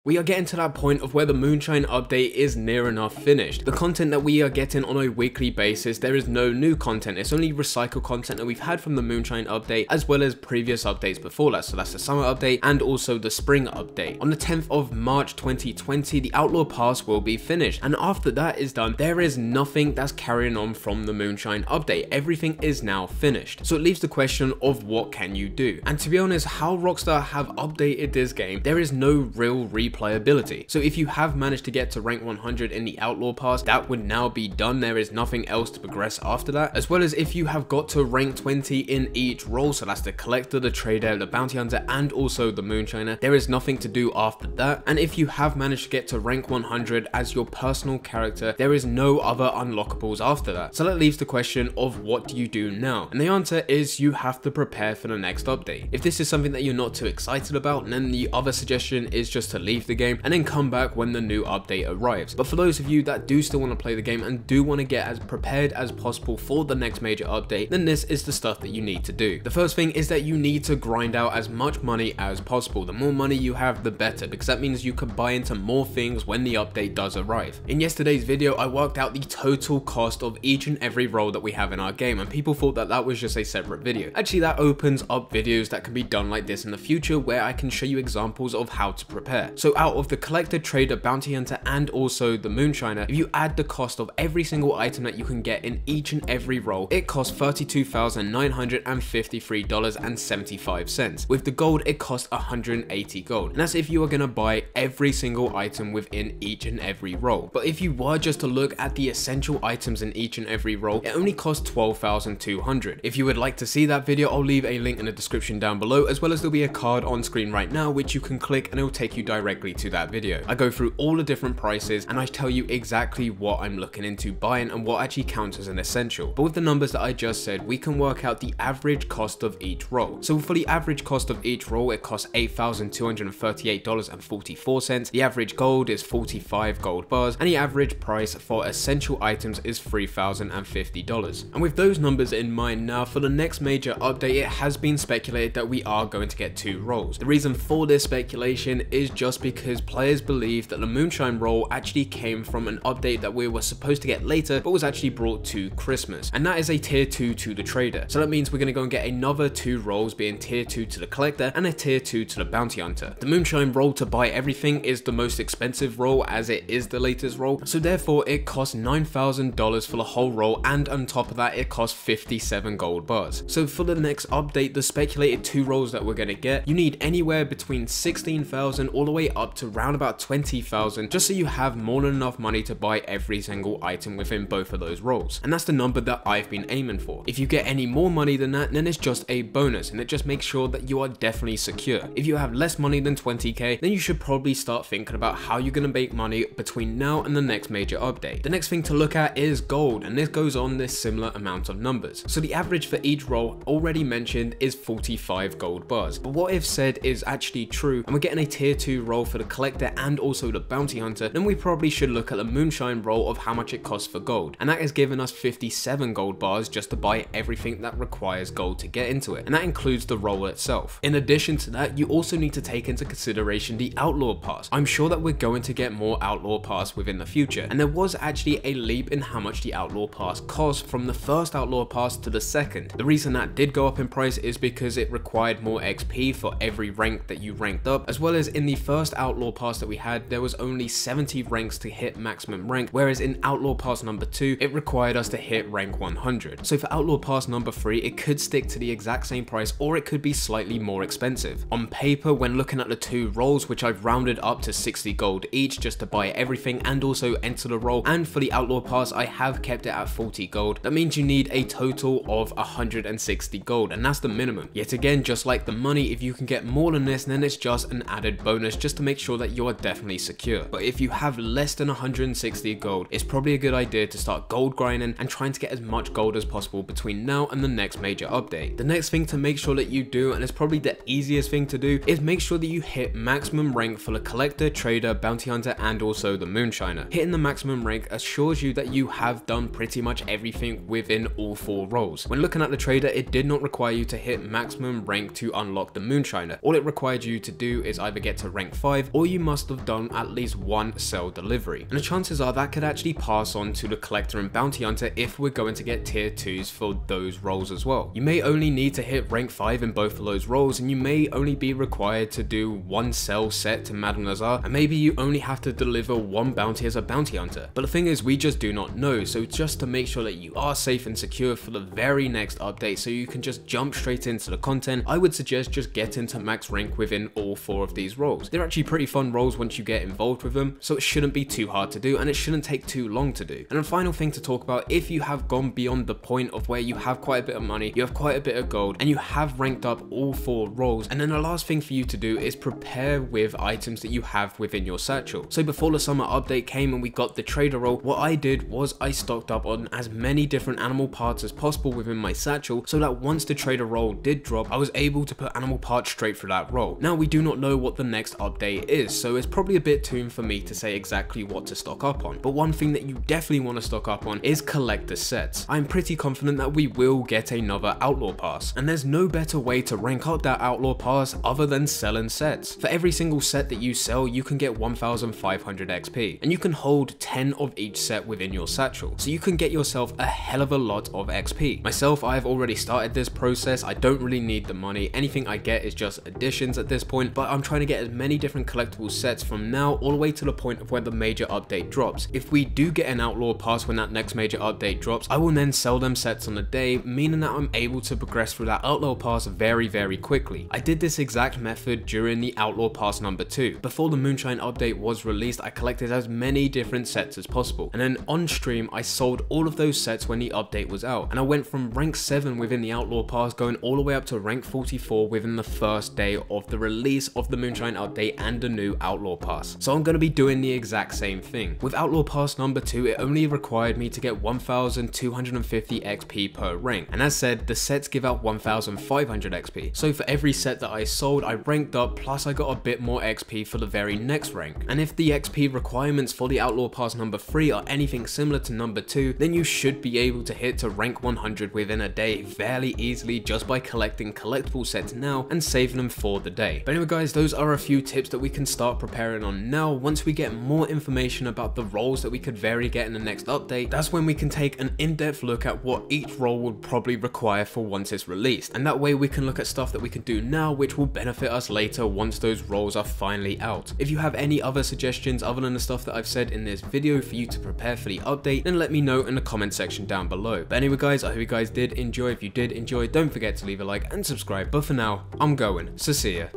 We are getting to that point of where the Moonshine update is near enough finished. The content that we are getting on a weekly basis, there is no new content, it's only recycled content that we've had from the Moonshine update as well as previous updates before that. So that's the summer update and also the spring update. On the 10th of March 2020, the Outlaw Pass will be finished, and after that is done, there is nothing that's carrying on from the Moonshine update. Everything is now finished. So it leaves the question of what can you do? And to be honest, how Rockstar have updated this game, there is no real replayability. So if you have managed to get to rank 100 in the Outlaw Pass, that would now be done. There is nothing else to progress after that, as well as if you have got to rank 20 in each role, so that's the Collector, the Trader, the Bounty Hunter, and also the Moonshiner, there is nothing to do after that. And if you have managed to get to rank 100 as your personal character, there is no other unlockables after that. So that leaves the question of what do you do now? And the answer is you have to prepare for the next update. If this is something that you're not too excited about, then the other suggestion is just to leave the game and then come back when the new update arrives. But for those of you that do still want to play the game and do want to get as prepared as possible for the next major update, then this is the stuff that you need to do. The first thing is that you need to grind out as much money as possible. The more money you have, the better, because that means you can buy into more things when the update does arrive. In yesterday's video, I worked out the total cost of each and every role that we have in our game, and people thought that that was just a separate video. Actually, that opens up videos that can be done like this in the future, where I can show you examples of how to prepare. So out of the Collector, Trader, Bounty Hunter, and also the Moonshiner, if you add the cost of every single item that you can get in each and every role, it costs $32,953.75. With the gold, it costs 180 gold. And that's if you are going to buy every single item within each and every role. But if you were just to look at the essential items in each and every role, it only costs 12,200. If you would like to see that video, I'll leave a link in the description down below, as well as there'll be a card on screen right now which you can click and it will take you directly to that video. I go through all the different prices and I tell you exactly what I'm looking into buying and what actually counts as an essential. But with the numbers that I just said, we can work out the average cost of each role. So for the average cost of each role, it costs $8,238.44. The average gold is 45 gold bars, and the average price for essential items is $3,050. And with those numbers in mind now, for the next major update, it has been speculated that we are going to get 2 roles. The reason for this speculation is just because players believe that the Moonshine role actually came from an update that we were supposed to get later, but was actually brought to Christmas. And that is a tier 2 to the Trader. So that means we're going to go and get another 2 roles, being tier 2 to the Collector and a tier 2 to the Bounty Hunter. The Moonshine role to buy everything is the most expensive role, as it is the latest role. So therefore it costs $9,000 for the whole role, and on top of that it costs 57 gold bars. So for the next update, the speculated 2 roles that we're going to get, you need anywhere between 16,000 all the way up to around about 20,000, just so you have more than enough money to buy every single item within both of those roles. And that's the number that I've been aiming for. If you get any more money than that, then it's just a bonus, and it just makes sure that you are definitely secure. If you have less money than 20k, then you should probably start thinking about how you're going to make money between now and the next major update. The next thing to look at is gold, and this goes on this similar amount of numbers. So the average for each role already mentioned is 45 gold bars. But what if said is actually true, and we're getting a tier 2 role for the Collector and also the Bounty Hunter, then we probably should look at the Moonshine role of how much it costs for gold. And that has given us 57 gold bars just to buy everything that requires gold to get into it. And that includes the role itself. In addition to that, you also need to take into consideration the Outlaw Pass. I'm sure that we're going to get more Outlaw Pass within the future. And there was actually a leap in how much the Outlaw Pass cost from the first Outlaw Pass to the second. The reason that did go up in price is because it required more XP for every rank that you ranked up, as well as in the first Outlaw Pass that we had, there was only 70 ranks to hit maximum rank, whereas in Outlaw Pass number 2, it required us to hit rank 100. So for Outlaw Pass number 3, it could stick to the exact same price, or it could be slightly more expensive. On paper, when looking at the 2 roles, which I've rounded up to 60 gold each just to buy everything and also enter the role, and for the Outlaw Pass, I have kept it at 40 gold. That means you need a total of 160 gold, and that's the minimum. Yet again, just like the money, if you can get more than this, then it's just an added bonus just to make sure that you are definitely secure. But if you have less than 160 gold, it's probably a good idea to start gold grinding and trying to get as much gold as possible between now and the next major update. The next thing to make sure that you do, and it's probably the easiest thing to do, is make sure that you hit maximum rank for the Collector, Trader, Bounty Hunter, and also the Moonshiner. Hitting the maximum rank assures you that you have done pretty much everything within all 4 roles. When looking at the Trader, it did not require you to hit maximum rank to unlock the Moonshiner. All it required you to do is either get to rank 5 5, or you must have done at least one cell delivery. And the chances are that could actually pass on to the collector and bounty hunter if we're going to get tier 2s for those roles as well. You may only need to hit rank 5 in both of those roles, and you may only be required to do one cell set to Madame Lazar, and maybe you only have to deliver one bounty as a bounty hunter. But the thing is, we just do not know, so just to make sure that you are safe and secure for the very next update so you can just jump straight into the content, I would suggest just getting to max rank within all 4 of these roles. They're actually pretty fun roles once you get involved with them, so it shouldn't be too hard to do and it shouldn't take too long to do. And the final thing to talk about, if you have gone beyond the point of where you have quite a bit of money, you have quite a bit of gold, and you have ranked up all 4 roles, and then the last thing for you to do is prepare with items that you have within your satchel. So before the summer update came and we got the trader role, what I did was I stocked up on as many different animal parts as possible within my satchel, so that once the trader role did drop, I was able to put animal parts straight through that role. Now we do not know what the next update is, so it's probably a bit soon for me to say exactly what to stock up on, but one thing that you definitely want to stock up on is collector sets. I'm pretty confident that we will get another outlaw pass, and there's no better way to rank up that outlaw pass other than selling sets. For every single set that you sell, you can get 1500 XP, and you can hold 10 of each set within your satchel, so you can get yourself a hell of a lot of XP. Myself, I've already started this process. I don't really need the money. Anything I get is just additions at this point, but I'm trying to get as many different collectible sets from now all the way to the point of where the major update drops. If we do get an outlaw pass when that next major update drops, I will then sell them sets on the day, meaning that I'm able to progress through that outlaw pass very quickly. I did this exact method during the outlaw pass number 2. Before the moonshine update was released, I collected as many different sets as possible, and then on stream I sold all of those sets when the update was out, and I went from rank 7 within the outlaw pass going all the way up to rank 44 within the first day of the release of the moonshine update and the new outlaw pass. So I'm going to be doing the exact same thing. With outlaw pass number 2, it only required me to get 1250 XP per rank, and as said, the sets give out 1500 XP. So for every set that I sold, I ranked up, plus I got a bit more XP for the very next rank. And if the XP requirements for the outlaw pass number 3 are anything similar to number 2, then you should be able to hit to rank 100 within a day fairly easily just by collecting collectible sets now and saving them for the day. But anyway guys, those are a few tips that we can start preparing on now. Once we get more information about the roles that we could vary get in the next update, that's when we can take an in-depth look at what each role would probably require for once it's released, and that way we can look at stuff that we can do now which will benefit us later once those roles are finally out. If you have any other suggestions other than the stuff that I've said in this video for you to prepare for the update, then let me know in the comment section down below. But anyway guys, I hope you guys did enjoy. If you did enjoy, don't forget to leave a like and subscribe, but for now, I'm going, so see ya.